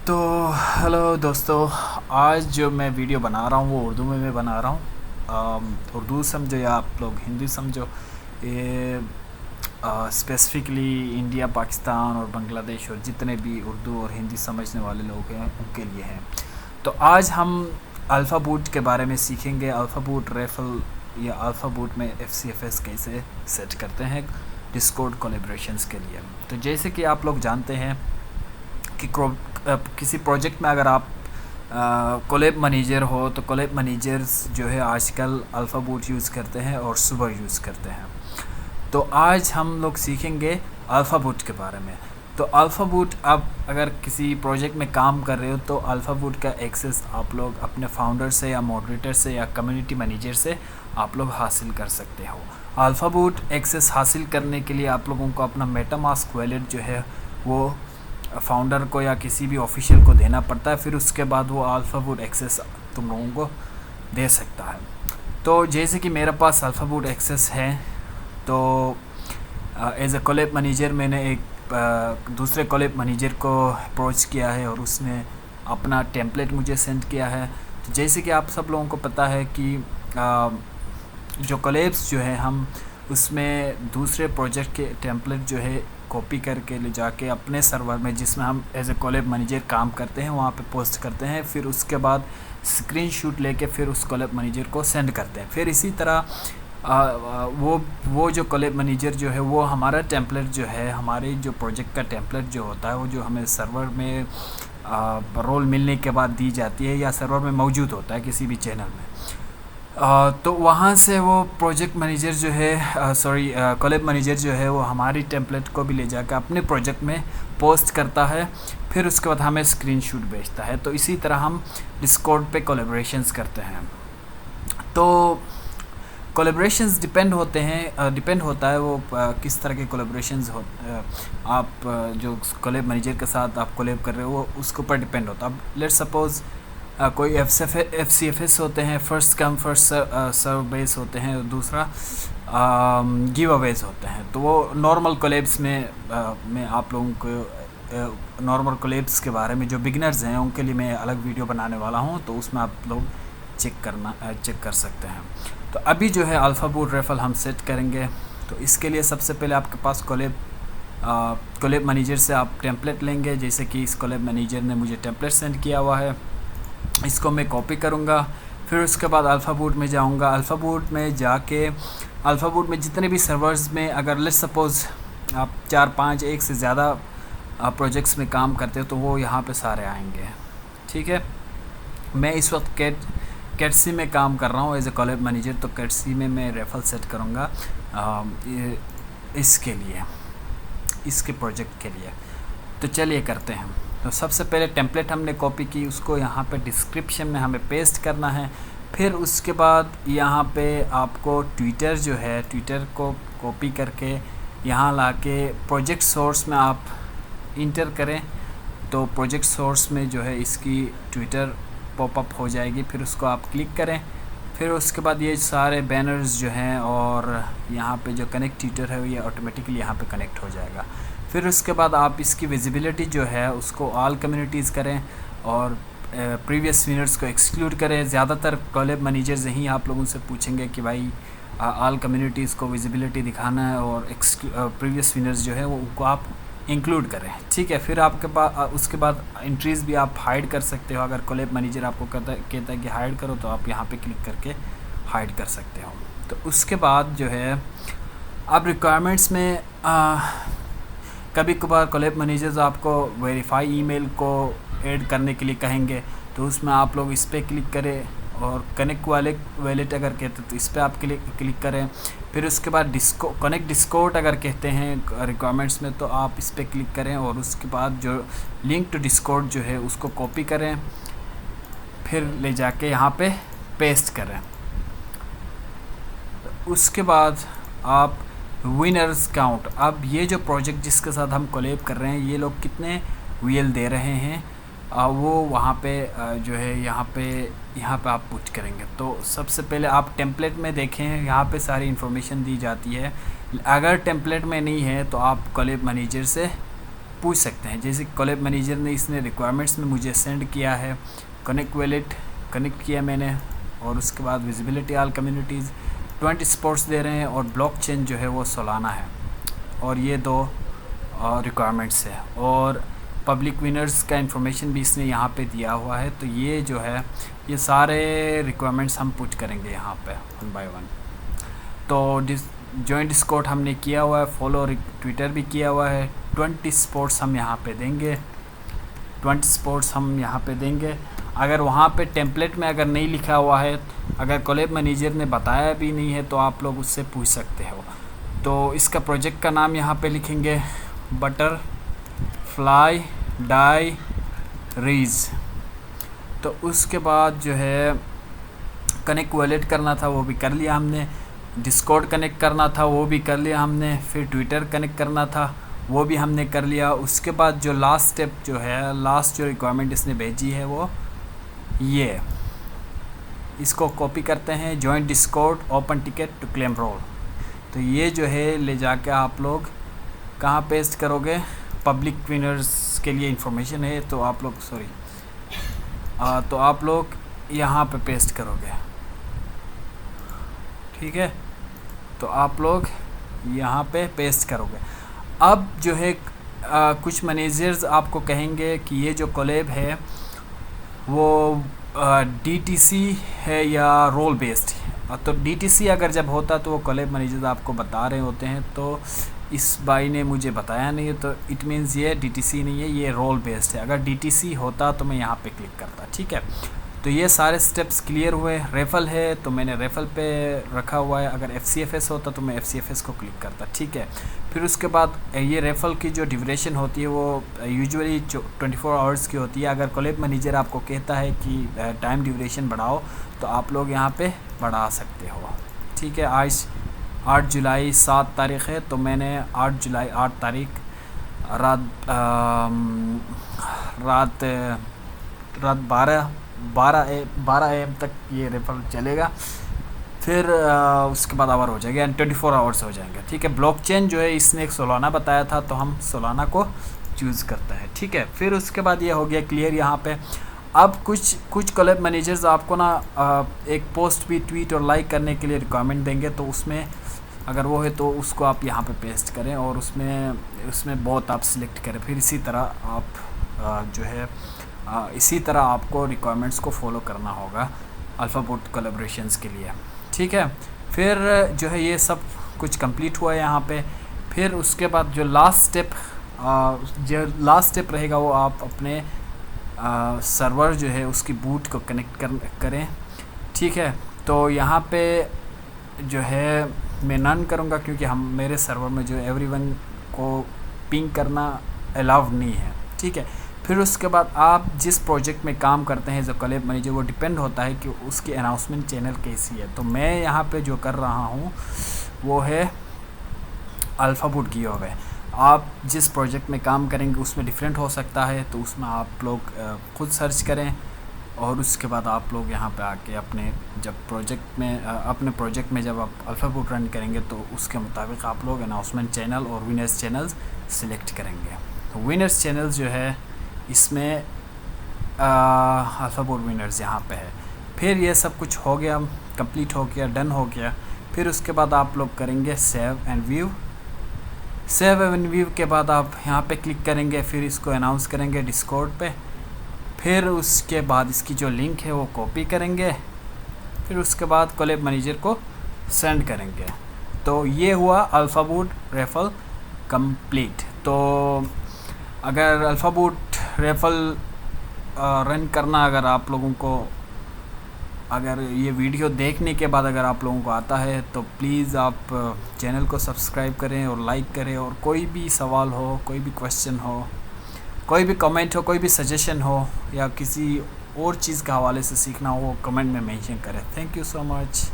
तो हेलो दोस्तों। आज जो मैं वीडियो बना रहा हूँ वो उर्दू में मैं बना रहा हूँ। उर्दू समझो या आप लोग हिंदी समझो। ये स्पेसिफ़िकली इंडिया, पाकिस्तान और बांग्लादेश और जितने भी उर्दू और हिंदी समझने वाले लोग हैं उनके लिए हैं। तो आज हम अल्फ़ाबूट के बारे में सीखेंगे। अल्फ़ाबूट रेफल या अल्फ़ाबूट में FCFS कैसे सेट करते हैं डिस्कॉर्ड कोलैबोरेशंस के लिए। तो जैसे कि आप लोग जानते हैं कि किसी प्रोजेक्ट में अगर आप कोलैब मैनेजर हो तो कोलैब मैनेजर्स जो है आजकल अल्फ़ाबूट यूज़ करते हैं और सुबर यूज़ करते हैं। तो आज हम लोग सीखेंगे अल्फ़ाबूट के बारे में। तो अल्फ़ाबूट आप अगर किसी प्रोजेक्ट में काम कर रहे हो तो अल्फ़ाबूट का एक्सेस आप लोग अपने फाउंडर से या मॉडरेटर से या कम्युनिटी मैनेजर से आप लोग हासिल कर सकते हो। अल्फ़ाबूट एक्सेस हासिल करने के लिए आप लोगों को अपना मेटामास्क वॉलेट जो है वो फाउंडर को या किसी भी ऑफिशियल को देना पड़ता है, फिर उसके बाद वो अल्फ़ाबूट एक्सेस तुम लोगों को दे सकता है। तो जैसे कि मेरे पास अल्फ़ाबूट एक्सेस है तो एज ए कोलैब मैनेजर मैंने एक दूसरे कोलैब मैनेजर को अप्रोच किया है और उसने अपना टेम्पलेट मुझे सेंड किया है। तो जैसे कि आप सब लोगों को पता है कि जो कोलैब्स जो है हम उसमें दूसरे प्रोजेक्ट के टेम्पलेट जो है कॉपी करके ले जाके अपने सर्वर में जिसमें हम एज ए कोलैब मैनेजर काम करते हैं वहाँ पे पोस्ट करते हैं, फिर उसके बाद स्क्रीनशॉट लेके फिर उस कोलैब मैनेजर को सेंड करते हैं। फिर इसी तरह वो जो कोलैब मैनेजर जो है वो हमारा टेम्पलेट जो है हमारे जो प्रोजेक्ट का टेम्पलेट जो होता है वो जो हमें सर्वर में रोल मिलने के बाद दी जाती है या सर्वर में मौजूद होता है किसी भी चैनल में। तो वहाँ से वो प्रोजेक्ट मैनेजर जो है कोलैब मैनेजर जो है वो हमारी टेम्पलेट को भी ले जाकर अपने प्रोजेक्ट में पोस्ट करता है, फिर उसके बाद हमें स्क्रीनशॉट भेजता है। तो इसी तरह हम डिस्कॉर्ड पे कोलैबोरेशंस करते हैं। तो कोलैबोरेशंस डिपेंड होता है वो किस तरह के कोलैबोरेशंस आप जो कोलैब मैनेजर के साथ आप कोलैब कर रहे हो वो उसके ऊपर डिपेंड होता है। अब लेट्स सपोज़ कोई FCFS होते हैं, first come first serve base होते हैं, और दूसरा गिव अवेज होते हैं। तो वो नॉर्मल कोलैब्स में मैं आप लोगों को नॉर्मल कोलैब्स के बारे में जो बिगिनर्स हैं उनके लिए मैं अलग वीडियो बनाने वाला हूँ, तो उसमें आप लोग चेक कर सकते हैं। तो अभी जो है अल्फ़ाबूट रेफल हम सेट करेंगे। तो इसके लिए सबसे पहले आपके पास कोलैब मैनेजर से आप टेम्पलेट लेंगे। जैसे कि इस कोलैब मैनेजर ने मुझे टेम्पलेट सेंड किया हुआ है, इसको मैं कॉपी करूँगा। फिर उसके बाद अल्फ़ाबूट में जाऊँगा। अल्फ़ाबूट में जाके अल्फ़ाबूट में जितने भी सर्वर्स में अगर लेट्स सपोज़ आप 4-5 एक से ज़्यादा प्रोजेक्ट्स में काम करते हो तो वो यहाँ पे सारे आएंगे। ठीक है, मैं इस वक्त कैटसी में काम कर रहा हूँ एज ए कोलैब मैनेजर, तो कैटसी में मैं रेफल सेट करूँगा इसके प्रोजेक्ट के लिए। तो चलिए करते हैं। तो सबसे पहले टेम्पलेट हमने कॉपी की, उसको यहाँ पे डिस्क्रिप्शन में हमें पेस्ट करना है। फिर उसके बाद यहाँ पे आपको ट्विटर जो है ट्विटर को कॉपी करके यहाँ लाके प्रोजेक्ट सोर्स में आप इंटर करें तो प्रोजेक्ट सोर्स में जो है इसकी ट्विटर पॉपअप हो जाएगी। फिर उसको आप क्लिक करें। फिर उसके बाद ये सारे बैनर्स जो हैं और यहाँ पे जो कनेक्ट ट्विटर है ये ऑटोमेटिकली यहाँ पे कनेक्ट हो जाएगा। फिर उसके बाद आप इसकी विजिबिलिटी जो है उसको ऑल कम्युनिटीज़ करें और प्रीवियस विनर्स को एक्सक्लूड करें। ज़्यादातर कोलैब मैनेजर्स यहीं आप लोगों से पूछेंगे कि भाई ऑल कम्युनिटीज़ को विजिबिलिटी दिखाना है और प्रीवियस विनर्स जो है वो उनको आप इंक्लूड करें। ठीक है, फिर आपके पास उसके बाद एंट्रीज़ भी आप हाइड कर सकते हो। अगर कोलैब मैनेजर आपको कहता है कि हाइड करो तो आप यहाँ पे क्लिक करके हाइड कर सकते हो। तो उसके बाद जो है आप रिक्वायरमेंट्स में कभी कभार कोलैब मैनेजर्स आपको वेरीफाई ईमेल को ऐड करने के लिए कहेंगे, तो उसमें आप लोग इस पर क्लिक करें और कनेक्ट वॉलेट अगर कहते हैं तो इस पर आप क्लिक करें। फिर उसके बाद कनेक्ट डिस्कॉर्ड अगर कहते हैं रिक्वायरमेंट्स में तो आप इस पर क्लिक करें और उसके बाद जो लिंक टू डिस्कॉर्ड जो है उसको कॉपी करें, फिर ले जाके यहाँ पे पेस्ट करें। उसके बाद आप विनर्स काउंट, अब ये जो प्रोजेक्ट जिसके साथ हम कोलैब कर रहे हैं ये लोग कितने वीएल दे रहे हैं वो वहाँ पे जो है यहाँ पे आप पुट करेंगे। तो सबसे पहले आप टेम्पलेट में देखें, यहाँ पे सारी इन्फॉर्मेशन दी जाती है। अगर टेम्पलेट में नहीं है तो आप कोलैब मैनेजर से पूछ सकते हैं। जैसे कोलैब मैनेजर ने इसने रिक्वायरमेंट्स में मुझे सेंड किया है, कनेक्ट वॉलेट कनेक्ट किया मैंने, और उसके बाद विजिबिलिटी ऑल कम्युनिटीज़ 20 स्पोर्ट्स दे रहे हैं, और ब्लॉकचेन जो है वो सोलाना है, और ये 2 रिक्वायरमेंट्स है, और पब्लिक विनर्स का इंफॉर्मेशन भी इसने यहाँ पे दिया हुआ है। तो ये जो है ये सारे रिक्वायरमेंट्स हम पुट करेंगे यहाँ पे 1 बाय 1। तो जॉइंट डिस्कॉर्ड हमने किया हुआ है, फॉलो ट्विटर भी किया हुआ है। 20 स्पोर्ट्स हम यहाँ पे देंगे, 20 स्पोर्ट्स हम यहाँ पे देंगे। अगर वहाँ पे टेम्पलेट में अगर नहीं लिखा हुआ है, अगर कोलैब मैनेजर ने बताया भी नहीं है, तो आप लोग उससे पूछ सकते हो। तो इसका प्रोजेक्ट का नाम यहाँ पे लिखेंगे बटरफ्लाई डायरीज। तो उसके बाद जो है कनेक्ट वॉलेट करना था वो भी कर लिया हमने, डिस्कॉर्ड कनेक्ट करना था वो भी कर लिया हमने, फिर ट्विटर कनेक्ट करना था वो भी हमने कर लिया। उसके बाद जो लास्ट स्टेप जो है, लास्ट जो रिक्वायरमेंट इसने भेजी है वो ये, इसको कॉपी करते हैं, join Discord open ticket to claim role. तो ये जो है ले जाके आप लोग कहाँ पेस्ट करोगे, पब्लिक विनर्स के लिए इंफॉर्मेशन है, तो आप लोग तो आप लोग यहाँ पे पेस्ट करोगे, ठीक है। तो आप लोग यहाँ पे पेस्ट करोगे। अब जो है कुछ मैनेजर्स आपको कहेंगे कि ये जो कोलैब है वो DTC है या रोल बेस्ड है। तो DTC अगर जब होता तो वो कोलैब मैनेजर्स आपको बता रहे होते हैं, तो इस भाई ने मुझे बताया नहीं है, तो इट मीन्स ये DTC नहीं है, ये रोल बेस्ड है। अगर DTC होता तो मैं यहाँ पे क्लिक करता, ठीक है। तो ये सारे स्टेप्स क्लियर हुए। रेफल है तो मैंने रेफल पे रखा हुआ है, अगर FCFS होता तो मैं FCFS को क्लिक करता, ठीक है। फिर उसके बाद ये रेफल की जो ड्यूरेशन होती है वो यूजुअली 24 आवर्स की होती है। अगर कोलैब मैनेजर आपको कहता है कि टाइम ड्यूरेशन बढ़ाओ, तो आप लोग यहाँ पे बढ़ा सकते हो, ठीक है। आज 8 जुलाई 7 तारीख़ है, तो मैंने 8 जुलाई 8 तारीख रात 12 AM तक ये रेफर चलेगा। फिर उसके बाद आवर हो जाएगा, यानी 24 आवर्स हो जाएंगे, ठीक है। ब्लॉकचेन जो है इसने एक सोलाना बताया था, तो हम सोलाना को चूज़ करता है, ठीक है। फिर उसके बाद ये हो गया क्लियर यहाँ पे। अब कुछ कोलैब मैनेजर्स आपको ना एक पोस्ट भी ट्वीट और लाइक करने के लिए रिक्वायरमेंट देंगे, तो उसमें अगर वो है तो उसको आप यहाँ पे पेस्ट करें, और उसमें बहुत आप सिलेक्ट करें। फिर इसी तरह आप जो है इसी तरह आपको रिक्वायरमेंट्स को फॉलो करना होगा अल्फ़ाबोट कोलैबोरेशंस के लिए, ठीक है। फिर जो है ये सब कुछ कंप्लीट हुआ है यहाँ पे। फिर उसके बाद जो लास्ट स्टेप रहेगा वो आप अपने सर्वर जो है उसकी बूट को कनेक्ट करें, ठीक है। तो यहाँ पे जो है मैं नन करूँगा, क्योंकि मेरे सर्वर में जो एवरीवन को पिंग करना अलाउड नहीं है, ठीक है। फिर उसके बाद आप जिस प्रोजेक्ट में काम करते हैं जो कोलैब मैनेजर, वो डिपेंड होता है कि उसकी अनाउंसमेंट चैनल कैसी है। तो मैं यहाँ पे जो कर रहा हूँ वो है अल्फ़ाबोट गिव-अवे। आप जिस प्रोजेक्ट में काम करेंगे उसमें डिफरेंट हो सकता है, तो उसमें आप लोग खुद सर्च करें, और उसके बाद आप लोग यहाँ पे आके अपने प्रोजेक्ट में जब आप अल्फ़ाबोट रन करेंगे तो उसके मुताबिक आप लोग अनाउंसमेंट चैनल और विनर्स चैनल्स सिलेक्ट करेंगे। तो विनर्स चैनल्स जो है इसमें अल्फ़ाबोट विनर्स यहाँ पे है। फिर ये सब कुछ हो गया, कंप्लीट हो गया, डन हो गया। फिर उसके बाद आप लोग करेंगे save and view. Save and view के बाद आप यहाँ पे क्लिक करेंगे, फिर इसको अनाउंस करेंगे डिस्कॉर्ड पे। फिर उसके बाद इसकी जो लिंक है वो कॉपी करेंगे, फिर उसके बाद कोलैब मैनेजर को सेंड करेंगे। तो ये हुआ अल्फ़ाबोट रेफल कंप्लीट। तो अगर अल्फ़ाबोट रेफल रन करना अगर आप लोगों को, अगर ये वीडियो देखने के बाद अगर आप लोगों को आता है, तो प्लीज़ आप चैनल को सब्सक्राइब करें और लाइक करें। और कोई भी सवाल हो, कोई भी क्वेश्चन हो, कोई भी कमेंट हो, कोई भी सजेशन हो, या किसी और चीज़ के हवाले से सीखना हो, कमेंट में मेंशन करें। Thank you so much.